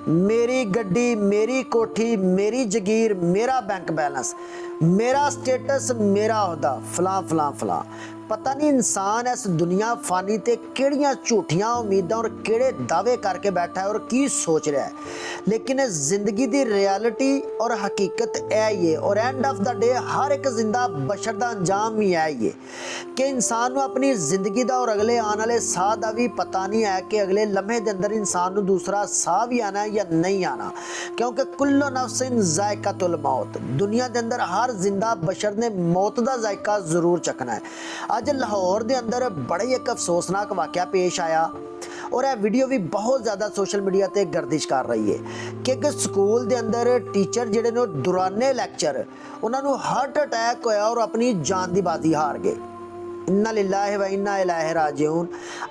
मेरी गड्डी, मेरी कोठी, मेरी जगीर, मेरा बैंक बैलेंस, मेरा स्टेटस, मेरा ओहदा, फलां फलां फलां। पता नहीं इंसान इस दुनिया फानी ते किहड़ियां झूठियां उम्मीदां और किहड़े दावे करके बैठा है और की सोच रहा है। लेकिन जिंदगी की रियलिटी और हकीकत यह ही है और एंड ऑफ द डे हर एक जिंदा बशर का अंजाम ही है ये कि इंसान को अपनी जिंदगी का और अगले आने वाले साह का भी पता नहीं है कि अगले लम्हे के अंदर इंसान को दूसरा साह भी आना है या नहीं आना, क्योंकि कुल्लो नफ्सिन जायकातुल मौत। दुनिया के अंदर हर जिंदा बशर ने मौत का जायका जरूर चखना है। अज लाहौर के अंदर बड़े एक अफसोसनाक वाक़या पेश आया और यह वीडियो भी बहुत ज़्यादा सोशल मीडिया ते गर्दिश कर रही है कि एक स्कूल के अंदर टीचर जिहड़े ने दुराने लैक्चर उन्होंने हार्ट अटैक होया और अपनी जान की बाजी हार गए। इन्ना लिल्लाहि व इन्ना इलैहि राजिऊन।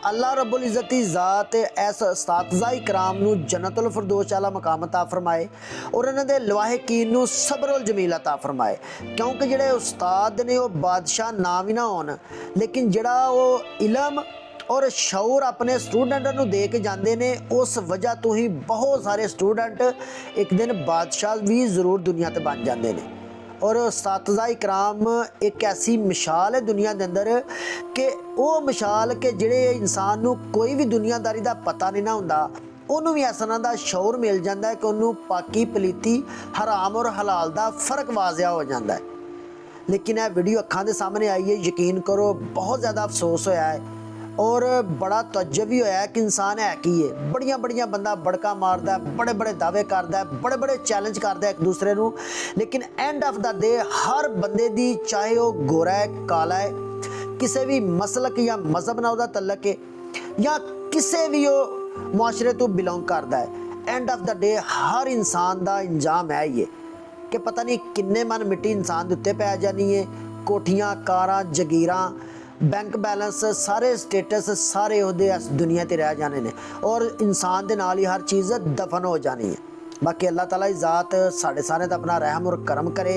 अल्लाह रब्बुल इज़्ज़त दी ज़ात ऐस उस्ताज़ा इकराम नू जन्नतुल फिरदौस वाला मकाम अता फरमाए और इन्हां दे लवाहिकीन नू सब्रुल जमील अता फरमाए, क्योंकि जिहड़े उस्ताद ने वो बादशाह ना भी ना होण लेकिन जिहड़ा वो इलम और शऊर अपने स्टूडेंट को दे के जाते हैं, उस वजह तो ही बहुत सारे स्टूडेंट एक दिन बादशाह भी जरूर दुनिया ते बन जाते हैं। और उस्ताज़ा इकराम एक ऐसी मिसाल है दुनिया के अंदर कि वो मिसाल के जिहड़े इंसान नू कोई भी दुनियादारी का पता नहीं ना हुंदा, उन्होंने भी इस तरह का शौर मिल जाता है कि उन्होंने पाकी पलीती हराम और हलाल का फर्क वाजिया हो जाता है। लेकिन यह वीडियो अखां दे सामने आई है, यकीन करो बहुत ज़्यादा अफसोस होया है और बड़ा तज्जब भी होया है कि इंसान है की है। बड़िया बंदा बड़का मारदा है, बड़े बड़े दावे करदा है, बड़े बड़े चैलेंज करदा है एक दूसरे को, लेकिन एंड ऑफ द डे हर बंदे दी चाहे वो गोरा है काला है, किसी भी मसलक या मजहब नाल दा तल्लक है या किसी भी वो मुआशरे तो बिलोंग करदा है, एंड ऑफ द डे हर इंसान का अंजाम है ये कि पता नहीं किन्ने मन मिट्टी इंसान के उत्ते पै जानी है। कोठियां कारां जगीरां बैंक बैलेंस सारे स्टेटस सारे उहदे इस दुनिया ते रह जाने ने और इंसान दे नाल ही हर चीज़ दफन हो जानी है। बाकी अल्लाह ताला दी ज़ात साढ़े सारे दा अपना रहम और करम करे।